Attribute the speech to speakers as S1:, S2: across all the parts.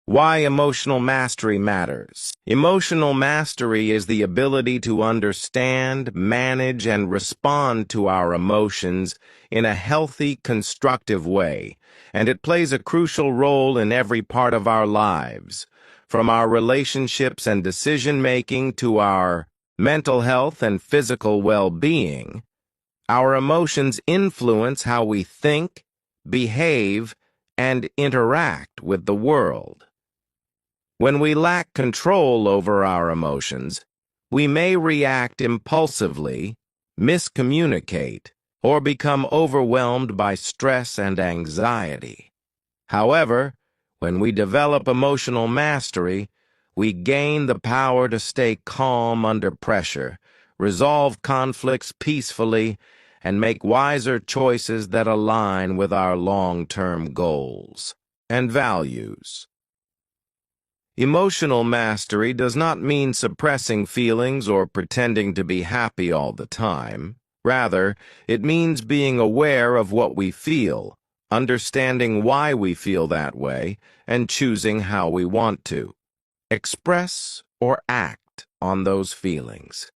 S1: Why emotional mastery matters. Emotional mastery is the ability to understand, manage, and respond to our emotions in a healthy, constructive way, and it plays a crucial role in every part of our lives, from our relationships and decision-making to our mental health and physical well-being. Our emotions influence how we think, behave, and interact with the world. When we lack control over our emotions, we may react impulsively, miscommunicate, or become overwhelmed by stress and anxiety. However, when we develop emotional mastery, we gain the power to stay calm under pressure, resolve conflicts peacefully, and make wiser choices that align with our long-term goals and values. Emotional mastery does not mean suppressing feelings or pretending to be happy all the time. Rather, it means being aware of what we feel, understanding why we feel that way, and choosing how we want to express or act on those feelings.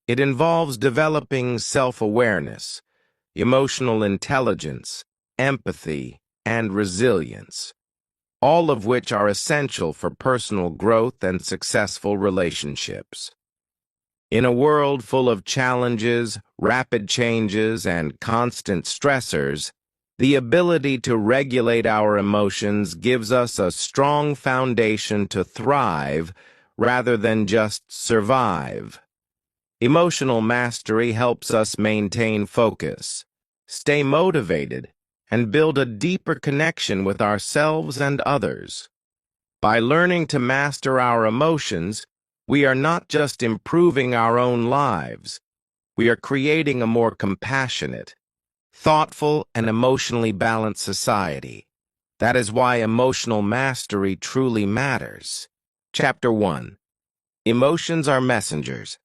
S1: It involves developing self-awareness, emotional intelligence, empathy, and resilience, all of which are essential for personal growth and successful relationships. In a world full of challenges, rapid changes, and constant stressors, the ability to regulate our emotions gives us a strong foundation to thrive rather than just survive. Emotional mastery helps us maintain focus, stay motivated, and build a deeper connection with ourselves and others. By learning to master our emotions, we are not just improving our own lives, we are creating a more compassionate, thoughtful, and emotionally balanced society. That is why emotional mastery truly matters. Chapter 1. Emotions are messengers.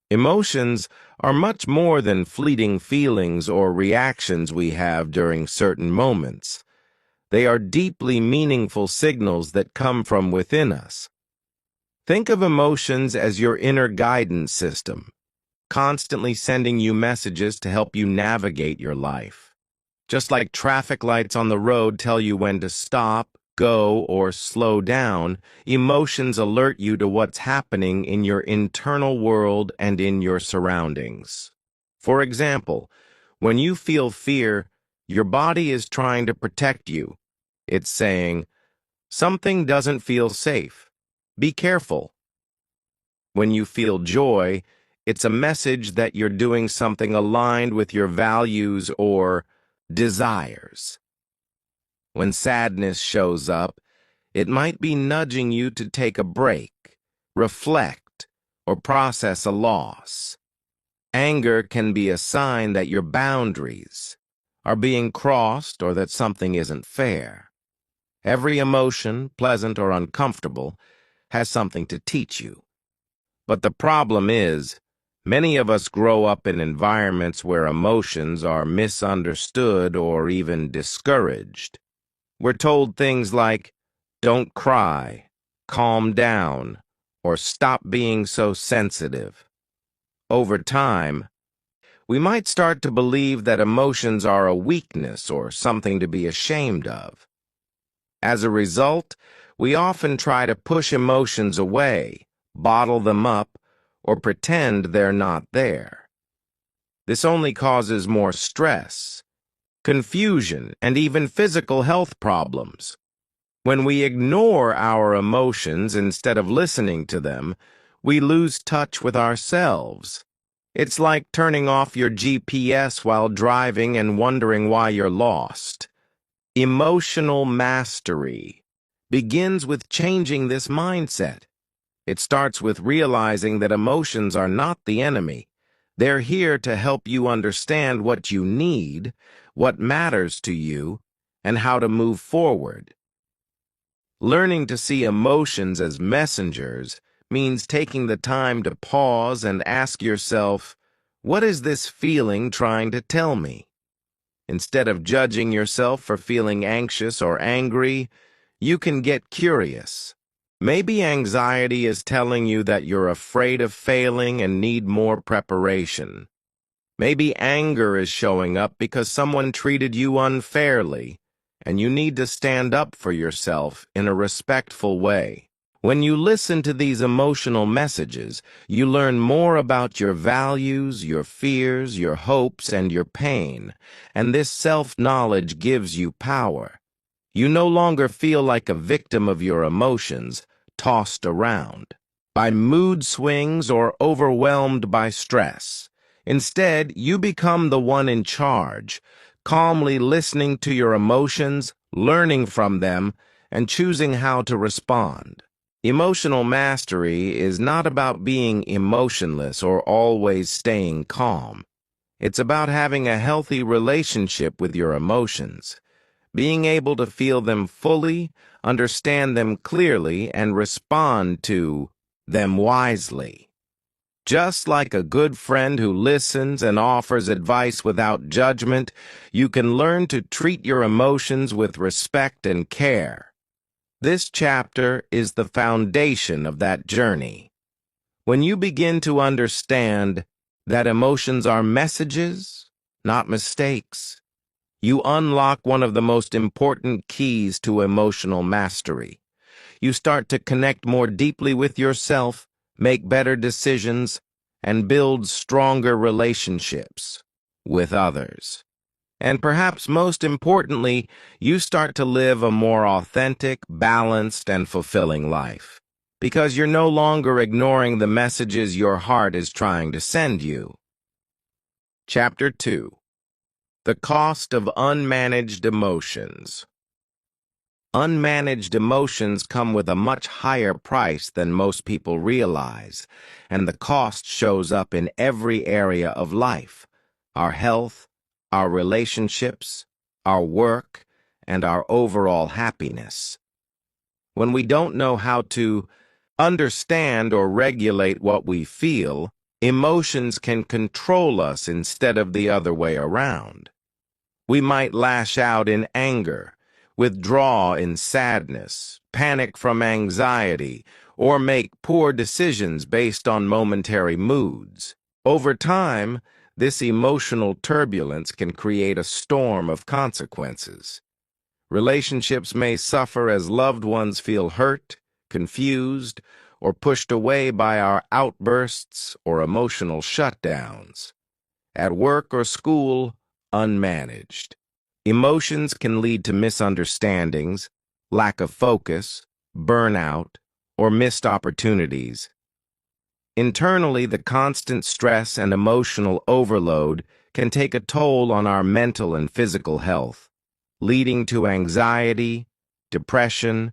S1: Emotions are much more than fleeting feelings or reactions we have during certain moments. They are deeply meaningful signals that come from within us. Think of emotions as your inner guidance system, constantly sending you messages to help you navigate your life. Just like traffic lights on the road tell you when to stop, go, or slow down, emotions alert you to what's happening in your internal world and in your surroundings. For example, when you feel fear, your body is trying to protect you. It's saying, "Something doesn't feel safe. Be careful." When you feel joy, it's a message that you're doing something aligned with your values or desires. When sadness shows up, it might be nudging you to take a break, reflect, or process a loss. Anger can be a sign that your boundaries are being crossed or that something isn't fair. Every emotion, pleasant or uncomfortable, has something to teach you. But the problem is, many of us grow up in environments where emotions are misunderstood or even discouraged. We're told things like, "Don't cry," "calm down," or "stop being so sensitive." Over time, we might start to believe that emotions are a weakness or something to be ashamed of. As a result, we often try to push emotions away, bottle them up, or pretend they're not there. This only causes more stress, confusion, and even physical health problems. When we ignore our emotions instead of listening to them, we lose touch with ourselves. It's like turning off your GPS while driving and wondering why you're lost. Emotional mastery begins with changing this mindset. It starts with realizing that emotions are not the enemy. They're here to help you understand what you need, what matters to you, and how to move forward. Learning to see emotions as messengers means taking the time to pause and ask yourself, what is this feeling trying to tell me? Instead of judging yourself for feeling anxious or angry, you can get curious. Maybe anxiety is telling you that you're afraid of failing and need more preparation. Maybe anger is showing up because someone treated you unfairly, and you need to stand up for yourself in a respectful way. When you listen to these emotional messages, you learn more about your values, your fears, your hopes, and your pain, and this self-knowledge gives you power. You no longer feel like a victim of your emotions, tossed around by mood swings or overwhelmed by stress. Instead, you become the one in charge, calmly listening to your emotions, learning from them, and choosing how to respond. Emotional mastery is not about being emotionless or always staying calm. It's about having a healthy relationship with your emotions, being able to feel them fully, understand them clearly, and respond to them wisely. Just like a good friend who listens and offers advice without judgment, you can learn to treat your emotions with respect and care. This chapter is the foundation of that journey. When you begin to understand that emotions are messages, not mistakes, you unlock one of the most important keys to emotional mastery. You start to connect more deeply with yourself, make better decisions, and build stronger relationships with others. And perhaps most importantly, you start to live a more authentic, balanced, and fulfilling life, because you're no longer ignoring the messages your heart is trying to send you. Chapter 2. The Cost of Unmanaged Emotions. Unmanaged emotions come with a much higher price than most people realize, and the cost shows up in every area of life: our health, our relationships, our work, and our overall happiness. When we don't know how to understand or regulate what we feel, emotions can control us instead of the other way around. We might lash out in anger, withdraw in sadness, panic from anxiety, or make poor decisions based on momentary moods. Over time, this emotional turbulence can create a storm of consequences. Relationships may suffer as loved ones feel hurt, confused, or pushed away by our outbursts or emotional shutdowns. At work or school, unmanaged. Emotions can lead to misunderstandings, lack of focus, burnout, or missed opportunities. Internally, the constant stress and emotional overload can take a toll on our mental and physical health, leading to anxiety, depression,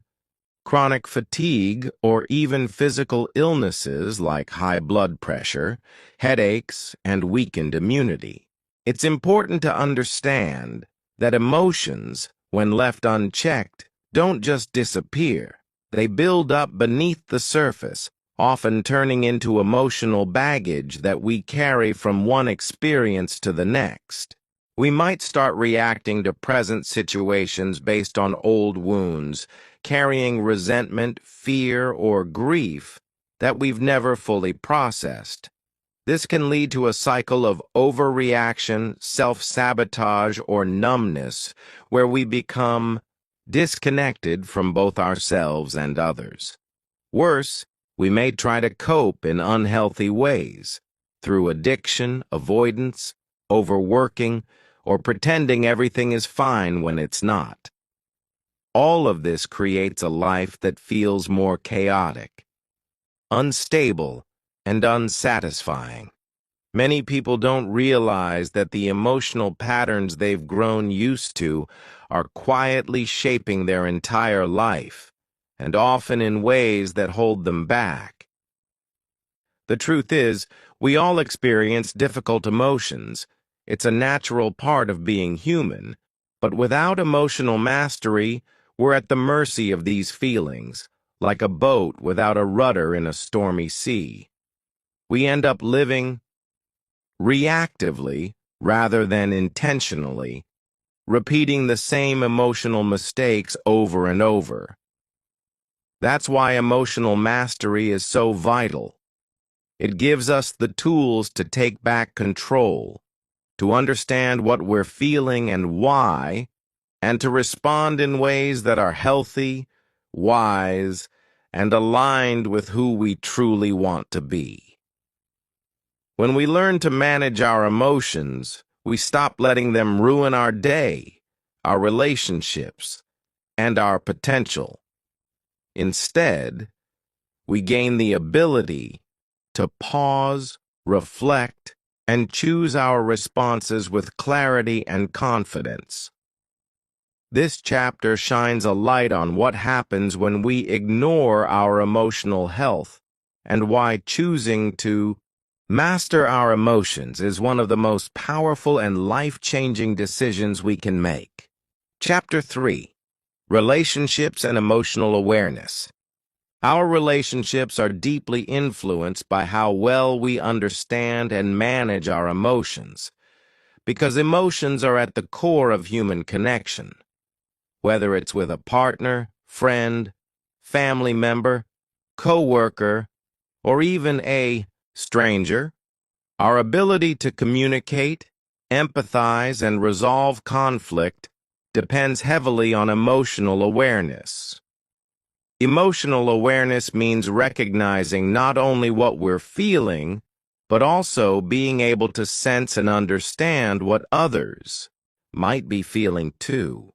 S1: chronic fatigue, or even physical illnesses like high blood pressure, headaches, and weakened immunity. It's important to understand that emotions, when left unchecked, don't just disappear. They build up beneath the surface, often turning into emotional baggage that we carry from one experience to the next. We might start reacting to present situations based on old wounds, carrying resentment, fear, or grief that we've never fully processed. This can lead to a cycle of overreaction, self-sabotage, or numbness, where we become disconnected from both ourselves and others. Worse, we may try to cope in unhealthy ways, through addiction, avoidance, overworking, or pretending everything is fine when it's not. All of this creates a life that feels more chaotic, unstable, and unsatisfying. Many people don't realize that the emotional patterns they've grown used to are quietly shaping their entire life, and often in ways that hold them back. The truth is, we all experience difficult emotions. It's a natural part of being human, but without emotional mastery, we're at the mercy of these feelings, like a boat without a rudder in a stormy sea. We end up living reactively rather than intentionally, repeating the same emotional mistakes over and over. That's why emotional mastery is so vital. It gives us the tools to take back control, to understand what we're feeling and why, and to respond in ways that are healthy, wise, and aligned with who we truly want to be. When we learn to manage our emotions, we stop letting them ruin our day, our relationships, and our potential. Instead, we gain the ability to pause, reflect, and choose our responses with clarity and confidence. This chapter shines a light on what happens when we ignore our emotional health and why choosing to master our emotions is one of the most powerful and life-changing decisions we can make. Chapter 3: Relationships and Emotional Awareness. Our relationships are deeply influenced by how well we understand and manage our emotions, because emotions are at the core of human connection. Whether it's with a partner, friend, family member, co-worker, or even a stranger, our ability to communicate, empathize, and resolve conflict depends heavily on emotional awareness. Emotional awareness means recognizing not only what we're feeling, but also being able to sense and understand what others might be feeling too.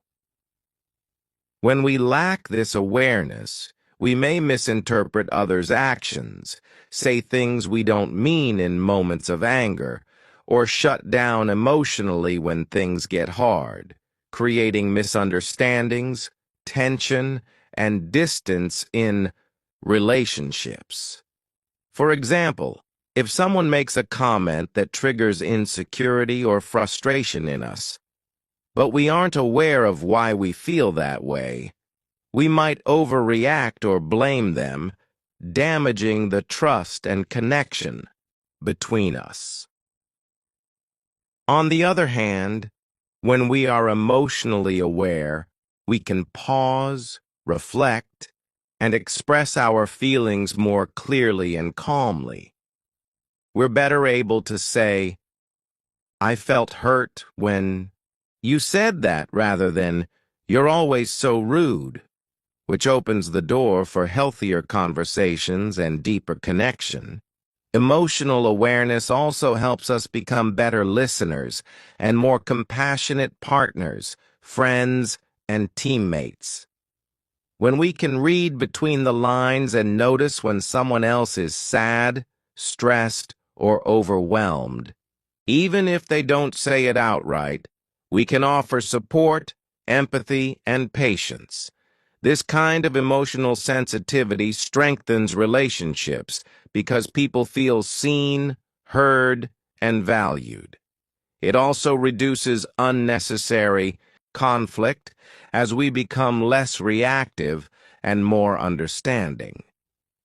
S1: When we lack this awareness, we may misinterpret others' actions, say things we don't mean in moments of anger, or shut down emotionally when things get hard, creating misunderstandings, tension, and distance in relationships. For example, if someone makes a comment that triggers insecurity or frustration in us, but we aren't aware of why we feel that way, we might overreact or blame them, damaging the trust and connection between us. On the other hand, when we are emotionally aware, we can pause, reflect, and express our feelings more clearly and calmly. We're better able to say, "I felt hurt when you said that," rather than, "You're always so rude," which opens the door for healthier conversations and deeper connection. Emotional awareness also helps us become better listeners and more compassionate partners, friends, and teammates. When we can read between the lines and notice when someone else is sad, stressed, or overwhelmed, even if they don't say it outright, we can offer support, empathy, and patience. This kind of emotional sensitivity strengthens relationships because people feel seen, heard, and valued. It also reduces unnecessary conflict as we become less reactive and more understanding.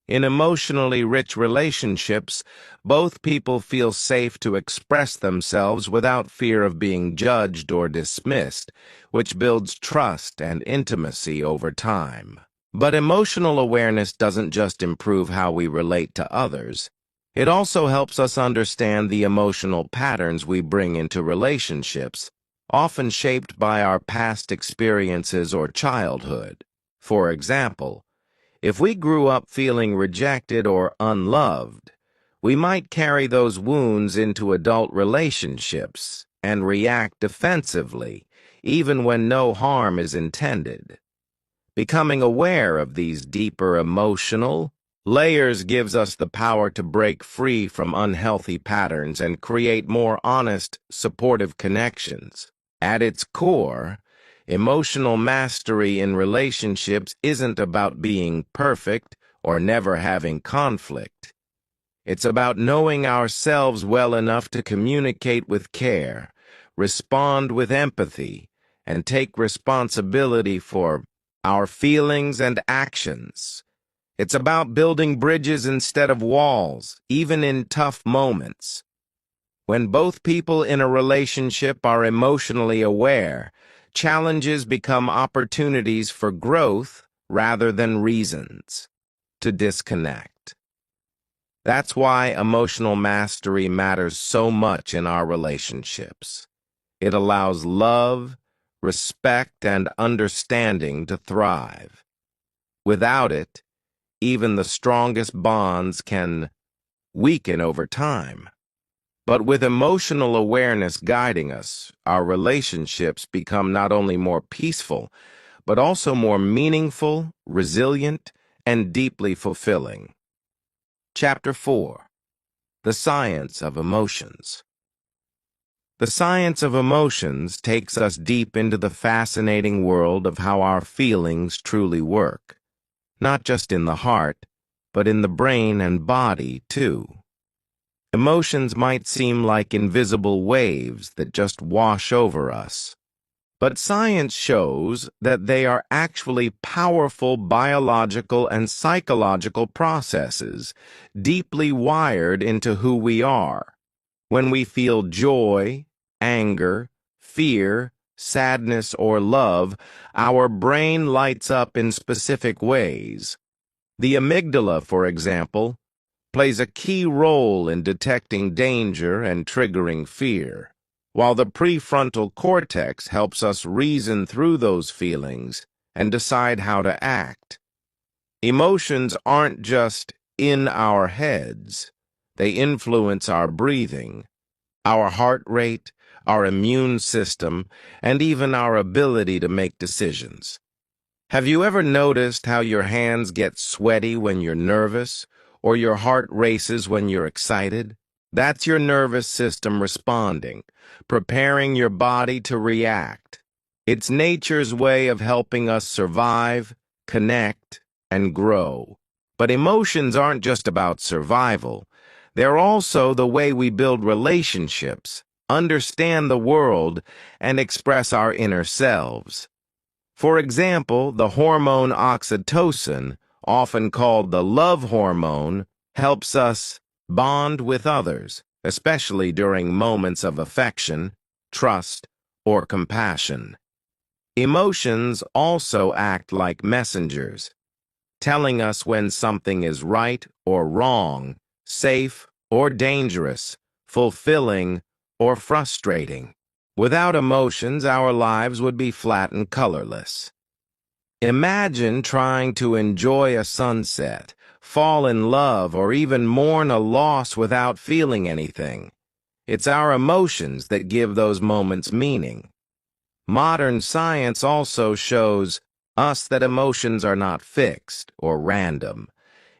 S1: In emotionally rich relationships, both people feel safe to express themselves without fear of being judged or dismissed, which builds trust and intimacy over time. But emotional awareness doesn't just improve how we relate to others. It also helps us understand the emotional patterns we bring into relationships, often shaped by our past experiences or childhood. For example, if we grew up feeling rejected or unloved, we might carry those wounds into adult relationships and react defensively, even when no harm is intended. Becoming aware of these deeper emotional layers gives us the power to break free from unhealthy patterns and create more honest, supportive connections. At its core, emotional mastery in relationships isn't about being perfect or never having conflict. It's about knowing ourselves well enough to communicate with care, respond with empathy, and take responsibility for our feelings and actions. It's about building bridges instead of walls, even in tough moments. When both people in a relationship are emotionally aware, challenges become opportunities for growth rather than reasons to disconnect. That's why emotional mastery matters so much in our relationships. It allows love, respect, and understanding to thrive. Without it, even the strongest bonds can weaken over time. But with emotional awareness guiding us, our relationships become not only more peaceful, but also more meaningful, resilient, and deeply fulfilling. Chapter 4. The Science of Emotions. The science of emotions takes us deep into the fascinating world of how our feelings truly work, not just in the heart, but in the brain and body, too. Emotions might seem like invisible waves that just wash over us, but science shows that they are actually powerful biological and psychological processes deeply wired into who we are. When we feel joy, anger, fear, sadness, or love, our brain lights up in specific ways. The amygdala, for example, plays a key role in detecting danger and triggering fear, while the prefrontal cortex helps us reason through those feelings and decide how to act. Emotions aren't just in our heads. They influence our breathing, our heart rate, our immune system, and even our ability to make decisions. Have you ever noticed how your hands get sweaty when you're nervous, or your heart races when you're excited? That's your nervous system responding, preparing your body to react. It's nature's way of helping us survive, connect, and grow. But emotions aren't just about survival. They're also the way we build relationships, understand the world, and express our inner selves. For example, the hormone oxytocin, often called the love hormone, helps us bond with others, especially during moments of affection, trust, or compassion. Emotions also act like messengers, telling us when something is right or wrong, safe or dangerous, fulfilling or frustrating. Without emotions, our lives would be flat and colorless. Imagine trying to enjoy a sunset, fall in love, or even mourn a loss without feeling anything. It's our emotions that give those moments meaning. Modern science also shows us that emotions are not fixed or random.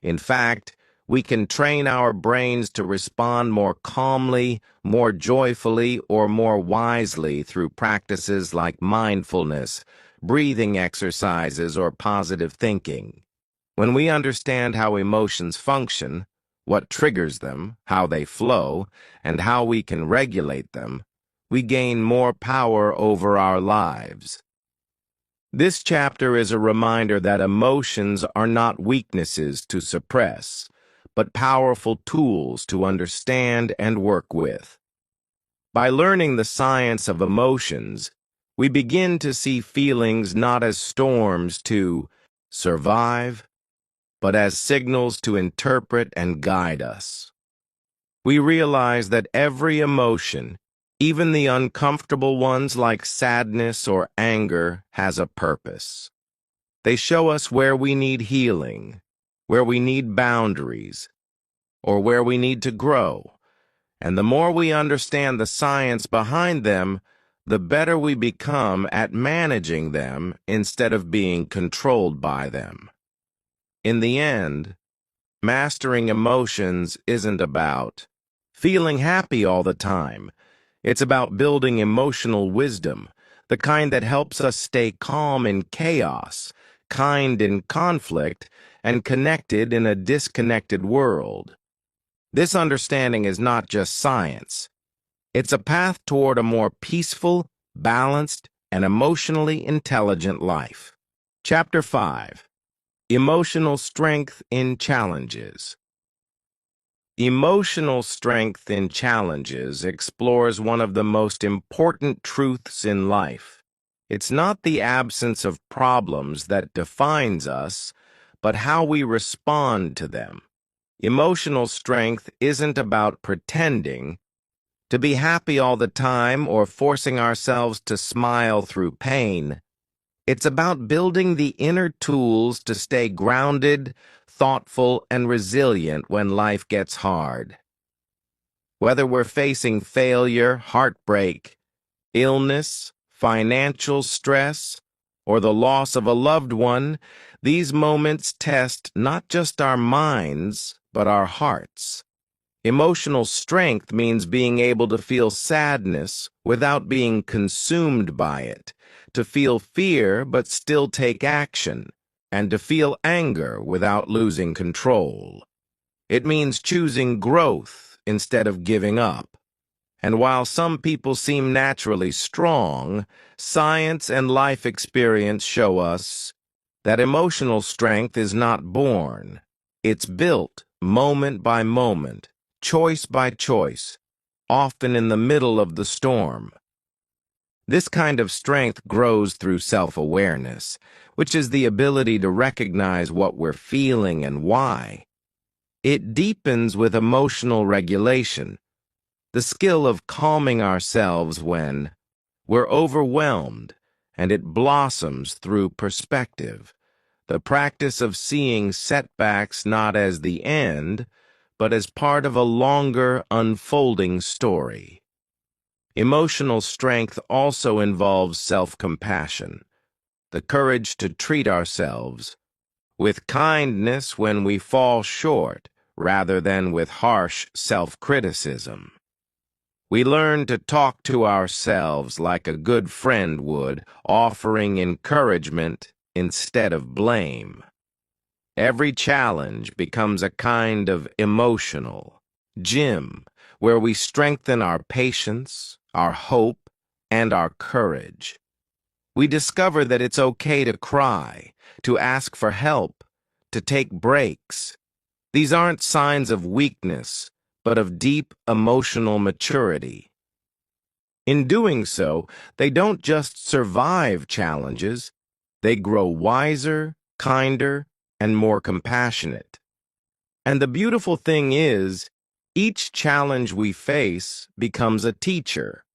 S1: In fact, we can train our brains to respond more calmly, more joyfully, or more wisely through practices like mindfulness, breathing exercises, or positive thinking. When we understand how emotions function, what triggers them, how they flow, and how we can regulate them, we gain more power over our lives. This chapter is a reminder that emotions are not weaknesses to suppress, but powerful tools to understand and work with. By learning the science of emotions, we begin to see feelings not as storms to survive, but as signals to interpret and guide us. We realize that every emotion, even the uncomfortable ones like sadness or anger, has a purpose. They show us where we need healing, where we need boundaries, or where we need to grow. And the more we understand the science behind them, the better we become at managing them instead of being controlled by them. In the end, mastering emotions isn't about feeling happy all the time. It's about building emotional wisdom, the kind that helps us stay calm in chaos, kind in conflict, and connected in a disconnected world. This understanding is not just science. It's a path toward a more peaceful, balanced, and emotionally intelligent life. Chapter 5. Emotional Strength in Challenges. Emotional Strength in Challenges explores one of the most important truths in life. It's not the absence of problems that defines us, but how we respond to them. Emotional strength isn't about pretending to be happy all the time or forcing ourselves to smile through pain. It's about building the inner tools to stay grounded, thoughtful, and resilient when life gets hard. Whether we're facing failure, heartbreak, illness, financial stress, or the loss of a loved one, these moments test not just our minds, but our hearts. Emotional strength means being able to feel sadness without being consumed by it, to feel fear but still take action, and to feel anger without losing control. It means choosing growth instead of giving up. And while some people seem naturally strong, science and life experience show us that emotional strength is not born. It's built moment by moment, choice by choice, often in the middle of the storm. This kind of strength grows through self-awareness, which is the ability to recognize what we're feeling and why. It deepens with emotional regulation, the skill of calming ourselves when we're overwhelmed, and it blossoms through perspective, the practice of seeing setbacks not as the end, but as part of a longer, unfolding story. Emotional strength also involves self-compassion, the courage to treat ourselves with kindness when we fall short, rather than with harsh self-criticism. We learn to talk to ourselves like a good friend would, offering encouragement instead of blame. Every challenge becomes a kind of emotional gym where we strengthen our patience, our hope, and our courage. We discover that it's okay to cry, to ask for help, to take breaks. These aren't signs of weakness, but of deep emotional maturity. In doing so, they don't just survive challenges, they grow wiser, kinder, and more compassionate. And the beautiful thing is, each challenge we face becomes a teacher.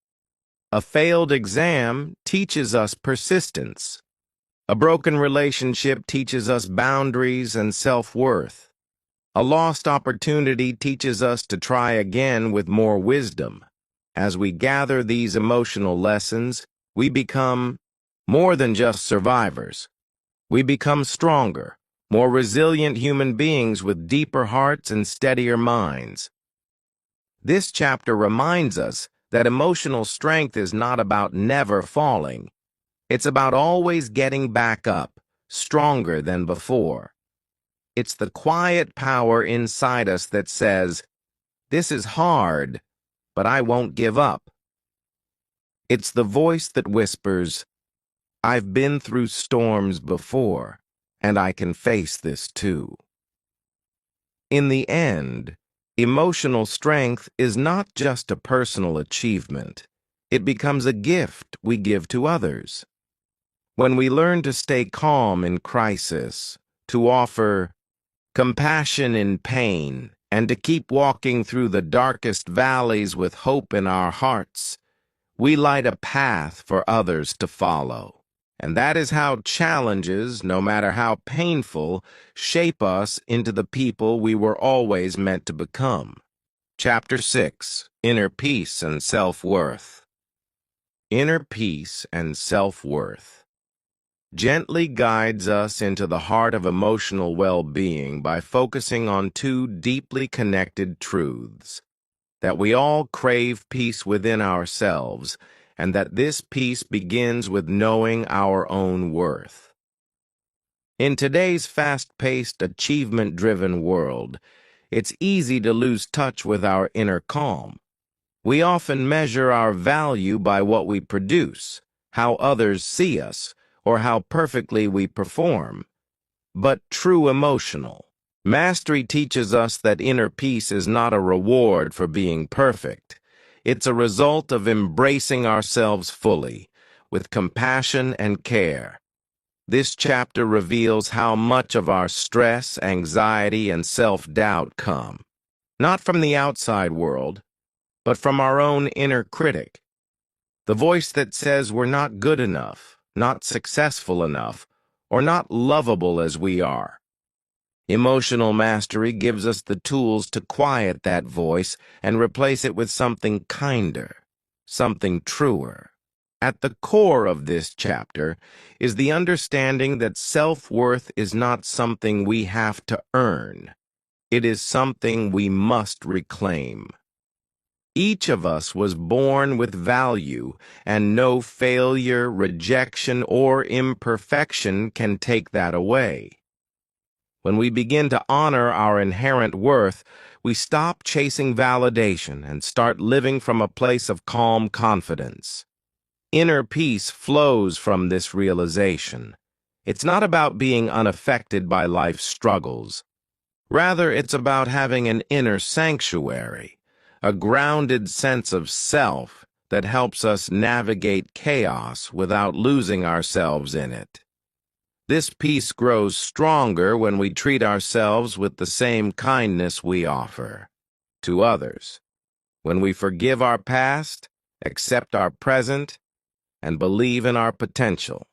S1: A failed exam teaches us persistence. A broken relationship teaches us boundaries and self-worth. A lost opportunity teaches us to try again with more wisdom. As we gather these emotional lessons, we become more than just survivors. We become stronger, more resilient human beings with deeper hearts and steadier minds. This chapter reminds us that emotional strength is not about never falling. It's about always getting back up, stronger than before. It's the quiet power inside us that says, "This is hard, but I won't give up." It's the voice that whispers, "I've been through storms before, and I can face this too." In the end, emotional strength is not just a personal achievement. It becomes a gift we give to others. When we learn to stay calm in crisis, to offer compassion in pain, and to keep walking through the darkest valleys with hope in our hearts, we light a path for others to follow. And that is how challenges, no matter how painful, shape us into the people we were always meant to become. Chapter 6, Inner Peace and Self-Worth. Inner peace and self-worth gently guides us into the heart of emotional well-being by focusing on two deeply connected truths: that we all crave peace within ourselves, and that this peace begins with knowing our own worth. In today's fast-paced, achievement-driven world, it's easy to lose touch with our inner calm. We often measure our value by what we produce, how others see us, or how perfectly we perform. But true emotional mastery teaches us that inner peace is not a reward for being perfect. It's a result of embracing ourselves fully, with compassion and care. This chapter reveals how much of our stress, anxiety, and self-doubt come, not from the outside world, but from our own inner critic. The voice that says we're not good enough, not successful enough, or not lovable as we are. Emotional mastery gives us the tools to quiet that voice and replace it with something kinder, something truer. At the core of this chapter is the understanding that self-worth is not something we have to earn. It is something we must reclaim. Each of us was born with value, and no failure, rejection, or imperfection can take that away. When we begin to honor our inherent worth, we stop chasing validation and start living from a place of calm confidence. Inner peace flows from this realization. It's not about being unaffected by life's struggles. Rather, it's about having an inner sanctuary, a grounded sense of self that helps us navigate chaos without losing ourselves in it. This peace grows stronger when we treat ourselves with the same kindness we offer to others, when we forgive our past, accept our present, and believe in our potential.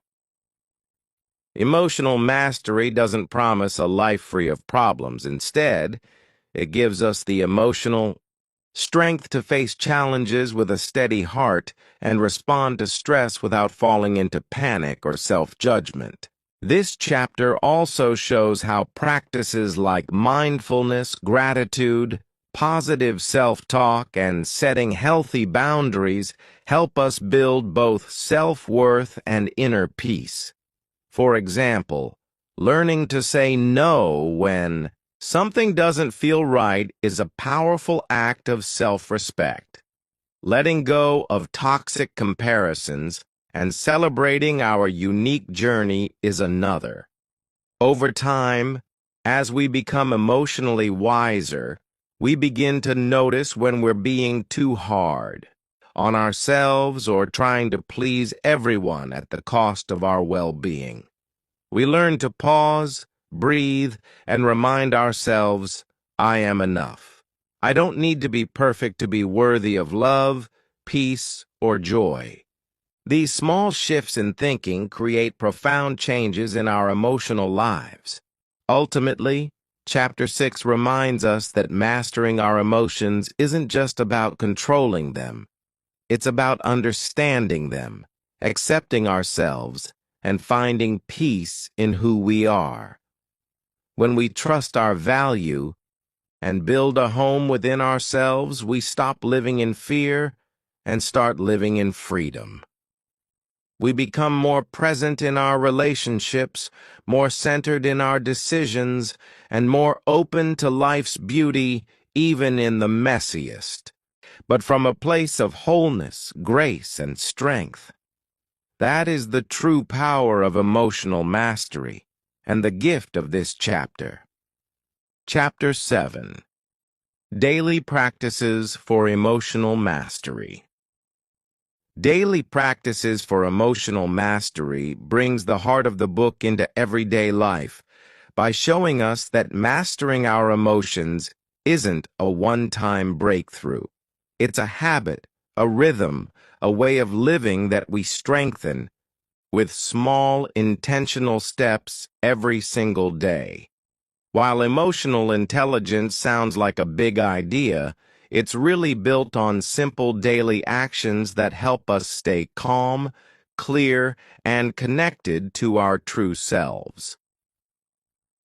S1: Emotional mastery doesn't promise a life free of problems. Instead, it gives us the emotional strength to face challenges with a steady heart and respond to stress without falling into panic or self-judgment. This chapter also shows how practices like mindfulness, gratitude, positive self-talk, and setting healthy boundaries help us build both self-worth and inner peace. For example, learning to say no when something doesn't feel right is a powerful act of self-respect. Letting go of toxic comparisons and celebrating our unique journey is another. Over time, as we become emotionally wiser, we begin to notice when we're being too hard on ourselves or trying to please everyone at the cost of our well-being. We learn to pause, breathe, and remind ourselves, I am enough. I don't need to be perfect to be worthy of love, peace, or joy. These small shifts in thinking create profound changes in our emotional lives. Ultimately, Chapter 6 reminds us that mastering our emotions isn't just about controlling them. It's about understanding them, accepting ourselves, and finding peace in who we are. When we trust our value and build a home within ourselves, we stop living in fear and start living in freedom. We become more present in our relationships, more centered in our decisions, and more open to life's beauty, even in the messiest, but from a place of wholeness, grace, and strength. That is the true power of emotional mastery, and the gift of this chapter. Chapter 7. Daily Practices for Emotional Mastery. Daily practices for emotional mastery brings the heart of the book into everyday life by showing us that mastering our emotions isn't a one-time breakthrough. It's a habit, a rhythm, a way of living that we strengthen with small, intentional steps every single day. While emotional intelligence sounds like a big idea, it's really built on simple daily actions that help us stay calm, clear, and connected to our true selves.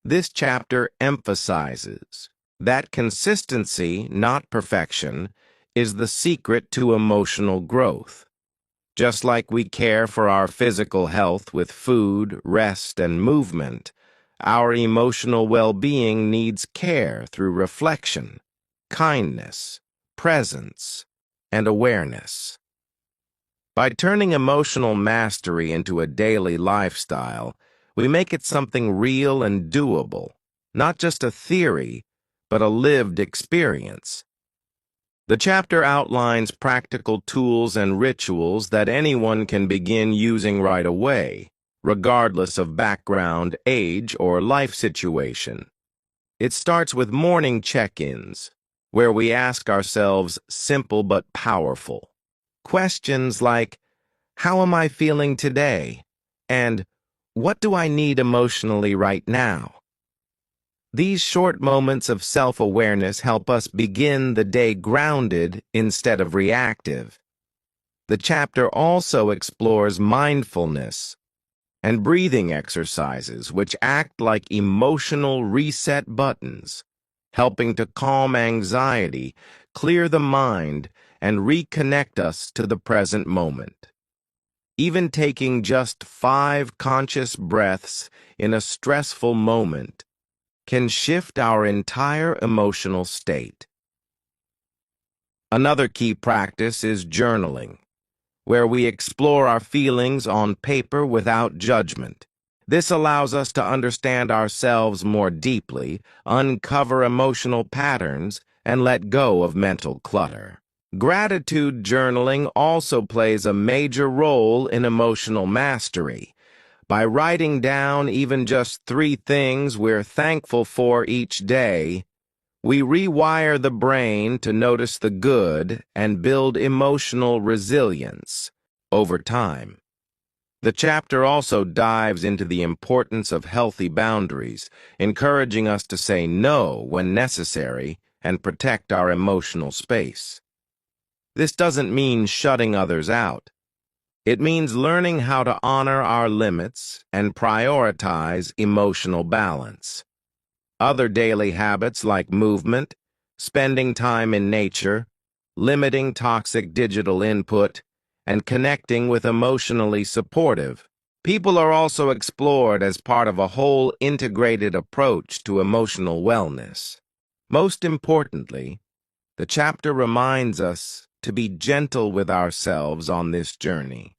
S1: This chapter emphasizes that consistency, not perfection, is the secret to emotional growth. Just like we care for our physical health with food, rest, and movement, our emotional well-being needs care through reflection, kindness, presence, and awareness. By turning emotional mastery into a daily lifestyle, we make it something real and doable, not just a theory, but a lived experience. The chapter outlines practical tools and rituals that anyone can begin using right away, regardless of background, age, or life situation. It starts with morning check-ins, where we ask ourselves simple but powerful questions like, how am I feeling today? And what do I need emotionally right now? These short moments of self-awareness help us begin the day grounded instead of reactive. The chapter also explores mindfulness and breathing exercises, which act like emotional reset buttons, helping to calm anxiety, clear the mind, and reconnect us to the present moment. Even taking just 5 conscious breaths in a stressful moment can shift our entire emotional state. Another key practice is journaling, where we explore our feelings on paper without judgment. This allows us to understand ourselves more deeply, uncover emotional patterns, and let go of mental clutter. Gratitude journaling also plays a major role in emotional mastery. By writing down even just 3 things we're thankful for each day, we rewire the brain to notice the good and build emotional resilience over time. The chapter also dives into the importance of healthy boundaries, encouraging us to say no when necessary and protect our emotional space. This doesn't mean shutting others out. It means learning how to honor our limits and prioritize emotional balance. Other daily habits like movement, spending time in nature, limiting toxic digital input, and connecting with emotionally supportive people are also explored as part of a whole integrated approach to emotional wellness. Most importantly, the chapter reminds us to be gentle with ourselves on this journey.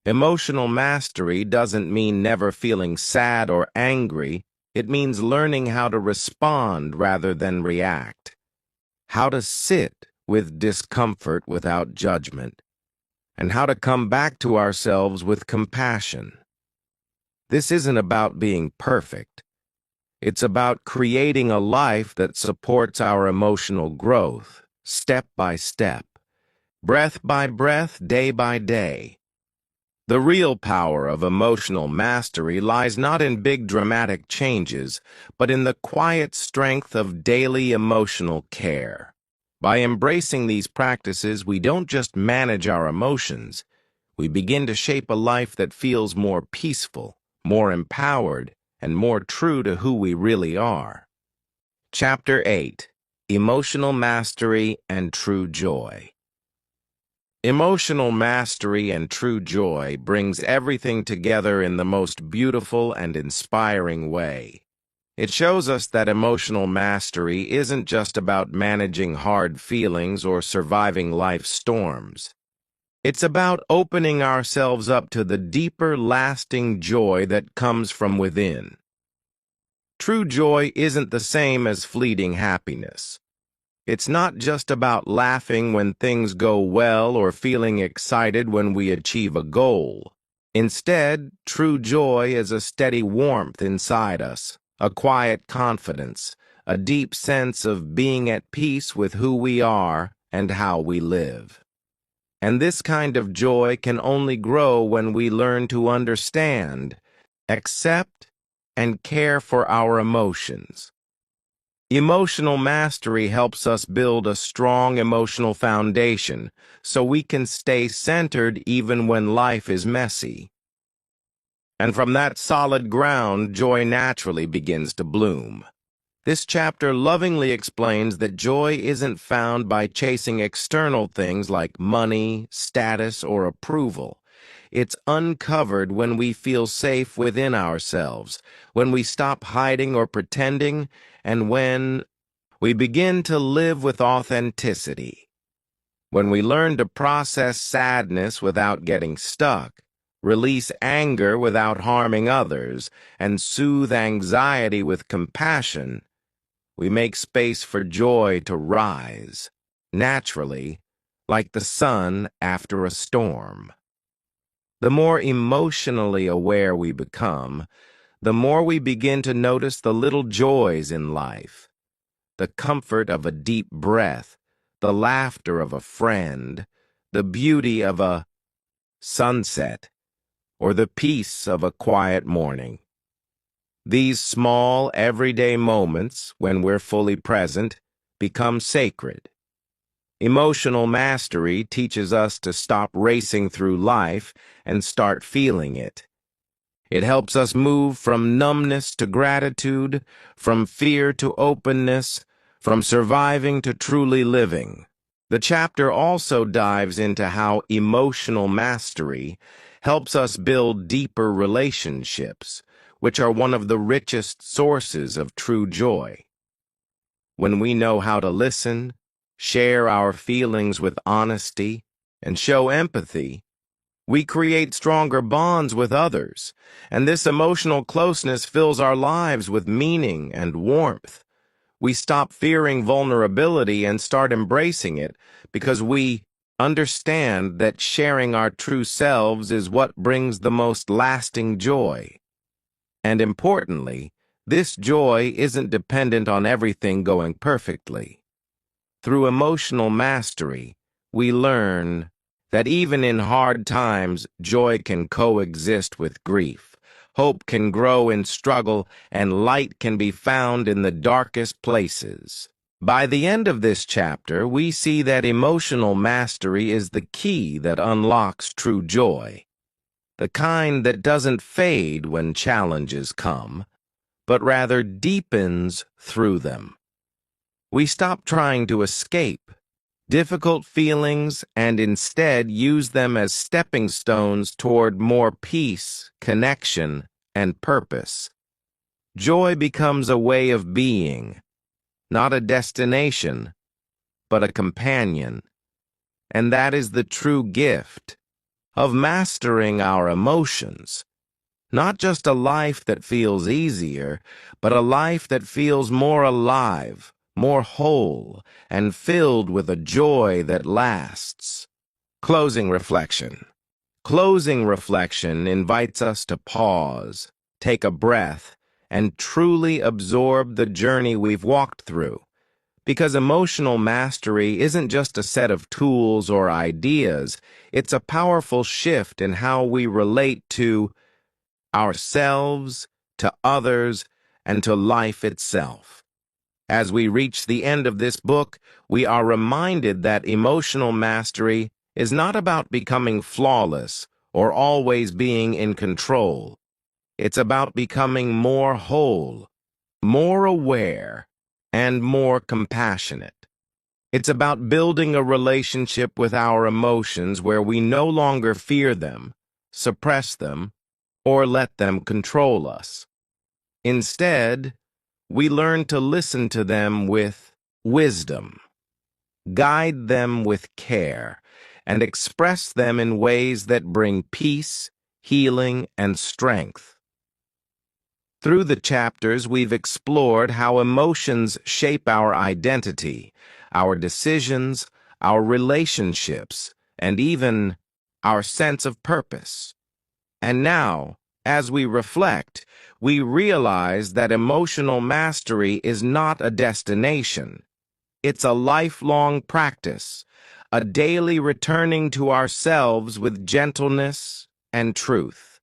S1: Emotional mastery doesn't mean never feeling sad or angry. It means learning how to respond rather than react, how to sit with discomfort without judgment, and how to come back to ourselves with compassion. This isn't about being perfect. It's about creating a life that supports our emotional growth, step by step, breath by breath, day by day. The real power of emotional mastery lies not in big dramatic changes, but in the quiet strength of daily emotional care. By embracing these practices, we don't just manage our emotions, we begin to shape a life that feels more peaceful, more empowered, and more true to who we really are. Chapter 8: Emotional Mastery and True Joy. Emotional mastery and true joy brings everything together in the most beautiful and inspiring way. It shows us that emotional mastery isn't just about managing hard feelings or surviving life's storms. It's about opening ourselves up to the deeper, lasting joy that comes from within. True joy isn't the same as fleeting happiness. It's not just about laughing when things go well or feeling excited when we achieve a goal. Instead, true joy is a steady warmth inside us, a quiet confidence, a deep sense of being at peace with who we are and how we live. And this kind of joy can only grow when we learn to understand, accept, and care for our emotions. Emotional mastery helps us build a strong emotional foundation so we can stay centered even when life is messy. And from that solid ground, joy naturally begins to bloom. This chapter lovingly explains that joy isn't found by chasing external things like money, status, or approval. It's uncovered when we feel safe within ourselves, when we stop hiding or pretending, and when we begin to live with authenticity. When we learn to process sadness without getting stuck, release anger without harming others, and soothe anxiety with compassion, we make space for joy to rise. naturally, like the sun after a storm. The more emotionally aware we become, the more we begin to notice the little joys in life, the comfort of a deep breath, the laughter of a friend, the beauty of a sunset, or the peace of a quiet morning. These small, everyday moments, when we're fully present, become sacred. Emotional mastery teaches us to stop racing through life and start feeling it. It helps us move from numbness to gratitude, from fear to openness, from surviving to truly living. The chapter also dives into how emotional mastery helps us build deeper relationships, which are one of the richest sources of true joy. When we know how to listen, share our feelings with honesty, and show empathy, we create stronger bonds with others, and this emotional closeness fills our lives with meaning and warmth. We stop fearing vulnerability and start embracing it because we understand that sharing our true selves is what brings the most lasting joy. And importantly, this joy isn't dependent on everything going perfectly. Through emotional mastery, we learn that even in hard times, joy can coexist with grief. Hope can grow in struggle, and light can be found in the darkest places. By the end of this chapter, we see that emotional mastery is the key that unlocks true joy, the kind that doesn't fade when challenges come, but rather deepens through them. We stop trying to escape difficult feelings and instead use them as stepping stones toward more peace, connection, and purpose. Joy becomes a way of being, not a destination, but a companion. And that is the true gift of mastering our emotions. Not just a life that feels easier, but a life that feels more alive, more whole, and filled with a joy that lasts. Closing reflection. Closing reflection invites us to pause, take a breath, and truly absorb the journey we've walked through. Because emotional mastery isn't just a set of tools or ideas, it's a powerful shift in how we relate to ourselves, to others, and to life itself. As we reach the end of this book, we are reminded that emotional mastery is not about becoming flawless or always being in control. It's about becoming more whole, more aware, and more compassionate. It's about building a relationship with our emotions where we no longer fear them, suppress them, or let them control us. Instead, we learn to listen to them with wisdom, guide them with care, and express them in ways that bring peace, healing, and strength. Through the chapters, we've explored how emotions shape our identity, our decisions, our relationships, and even our sense of purpose. And now, as we reflect, we realize that emotional mastery is not a destination. It's a lifelong practice, a daily returning to ourselves with gentleness and truth.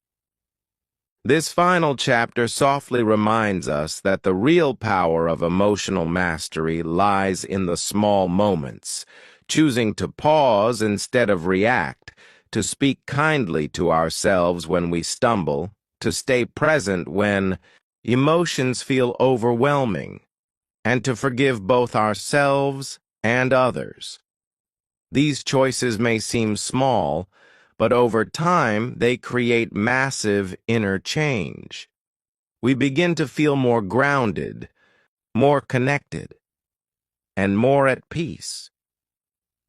S1: This final chapter softly reminds us that the real power of emotional mastery lies in the small moments, choosing to pause instead of react, to speak kindly to ourselves when we stumble, to stay present when emotions feel overwhelming, and to forgive both ourselves and others. These choices may seem small, but over time they create massive inner change. We begin to feel more grounded, more connected, and more at peace.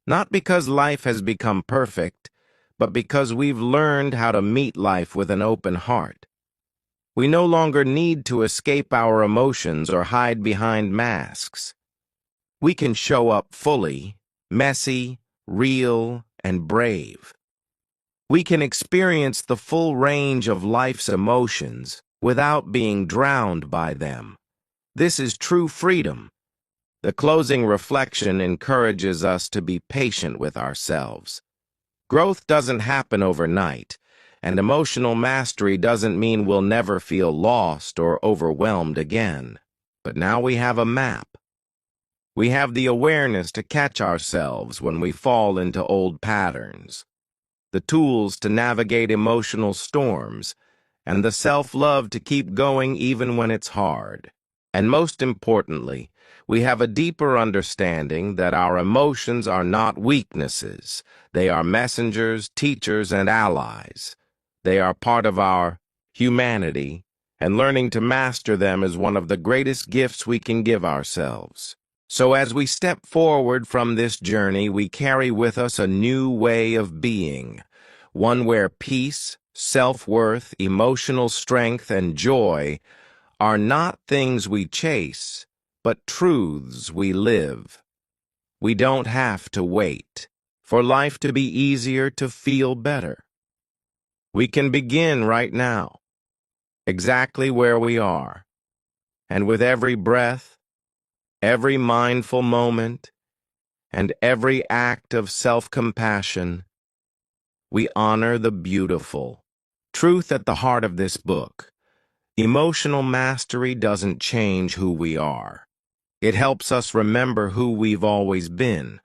S1: Not because life has become perfect, but because we've learned how to meet life with an open heart. We no longer need to escape our emotions or hide behind masks. We can show up fully, messy, real, and brave. We can experience the full range of life's emotions without being drowned by them. This is true freedom. The closing reflection encourages us to be patient with ourselves. Growth doesn't happen overnight, and emotional mastery doesn't mean we'll never feel lost or overwhelmed again. But now we have a map. We have the awareness to catch ourselves when we fall into old patterns, the tools to navigate emotional storms, and the self-love to keep going even when it's hard. And most importantly, we have a deeper understanding that our emotions are not weaknesses. They are messengers, teachers, and allies. They are part of our humanity, and learning to master them is one of the greatest gifts we can give ourselves. So as we step forward from this journey, we carry with us a new way of being, one where peace, self-worth, emotional strength, and joy are not things we chase, but truths we live. We don't have to wait for life to be easier to feel better. We can begin right now, exactly where we are, and with every breath, every mindful moment, and every act of self-compassion, we honor the beautiful truth at the heart of this book. Emotional mastery doesn't change who we are. It helps us remember who we've always been.